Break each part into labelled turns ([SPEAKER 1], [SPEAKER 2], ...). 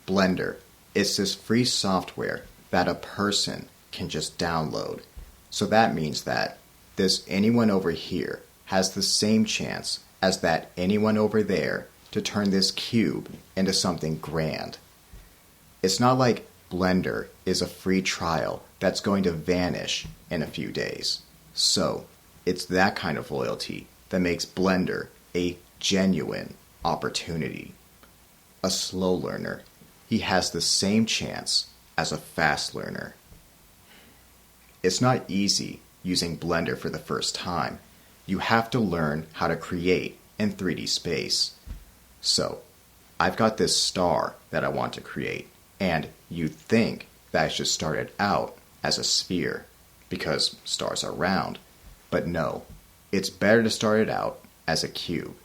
[SPEAKER 1] Blender, it's this free software that a person can just download. So that means that this anyone over here has the same chance as that anyone over there to turn this cube into something grand. It's not like Blender is a free trial that's going to vanish in a few days. So, it's that kind of loyalty that makes Blender a genuine opportunity. A slow learner, he has the same chance as a fast learner. It's not easy using Blender for the first time. You have to learn how to create in 3D space. So, I've got this star that I want to create, and you'd think that I should start it out as a sphere, because stars are round. But no, it's better to start it out as a cube.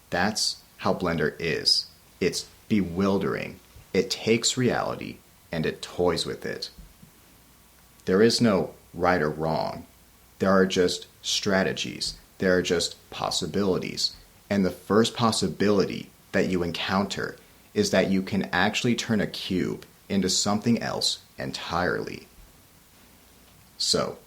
[SPEAKER 1] That's how Blender is. It's bewildering. It takes reality and it toys with it. There is no right or wrong. There are just strategies. There are just possibilities. And the first possibility that you encounter is that you can actually turn a cube into something else entirely. So,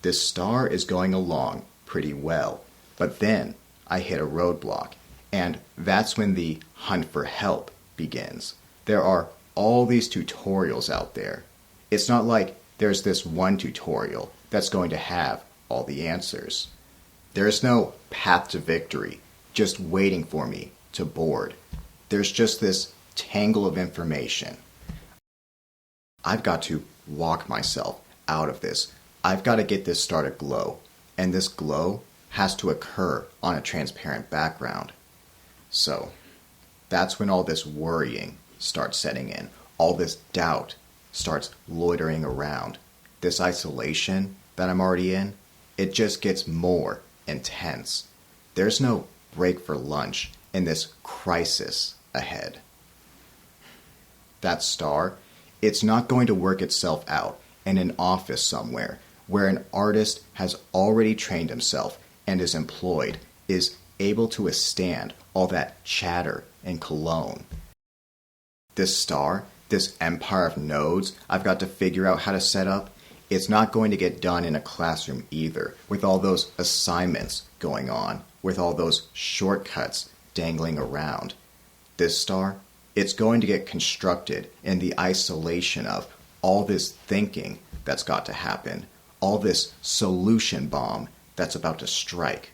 [SPEAKER 1] this star is going along pretty well, but then I hit a roadblock, and that's when the hunt for help begins. There are all these tutorials out there. It's not like there's this one tutorial that's going to have all the answers. There's no path to victory just waiting for me to board. There's just this tangle of information. I've got to walk myself out of this. I've got to get this star to glow, and this glow has to occur on a transparent background. So, that's when all this worrying starts setting in. All this doubt starts loitering around. This isolation that I'm already in, it just gets more intense. There's no break for lunch in this crisis ahead. That star, it's not going to work itself out in an office somewhere where an artist has already trained himself and is employed, is able to withstand all that chatter and cologne. This star, this empire of nodes I've got to figure out how to set up, it's not going to get done in a classroom either, with all those assignments going on, with all those shortcuts dangling around. This star, it's going to get constructed in the isolation of all this thinking that's got to happen, all this solution bomb that's about to strike.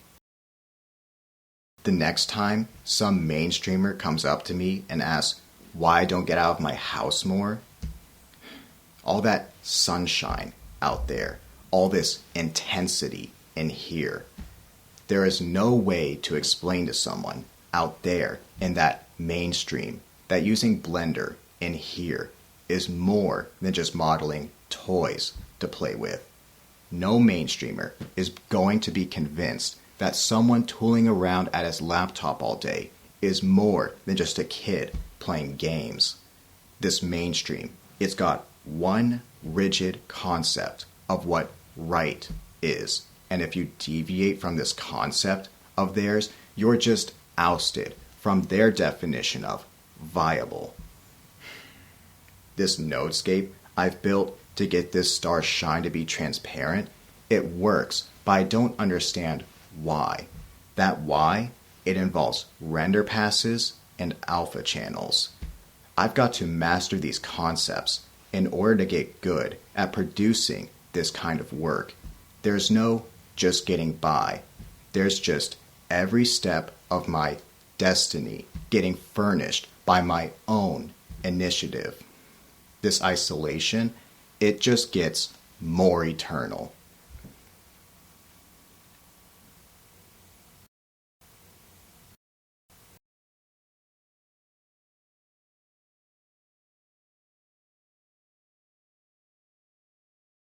[SPEAKER 1] The next time some mainstreamer comes up to me and asks why I don't get out of my house more, all that sunshine out there, all this intensity in here, there is no way to explain to someone out there in that mainstream that using Blender in here is more than just modeling toys to play with. No mainstreamer is going to be convinced that someone tooling around at his laptop all day is more than just a kid playing games. This mainstream, it's got one rigid concept of what right is. And if you deviate from this concept of theirs, you're just ousted from their definition of viable. This nodescape I've built to get this star shine to be transparent, it works, but I don't understand why. That why, it involves render passes and alpha channels. I've got to master these concepts in order to get good at producing this kind of work. There's no just getting by. There's just every step of my destiny getting furnished by my own initiative. This isolation, it just gets more eternal.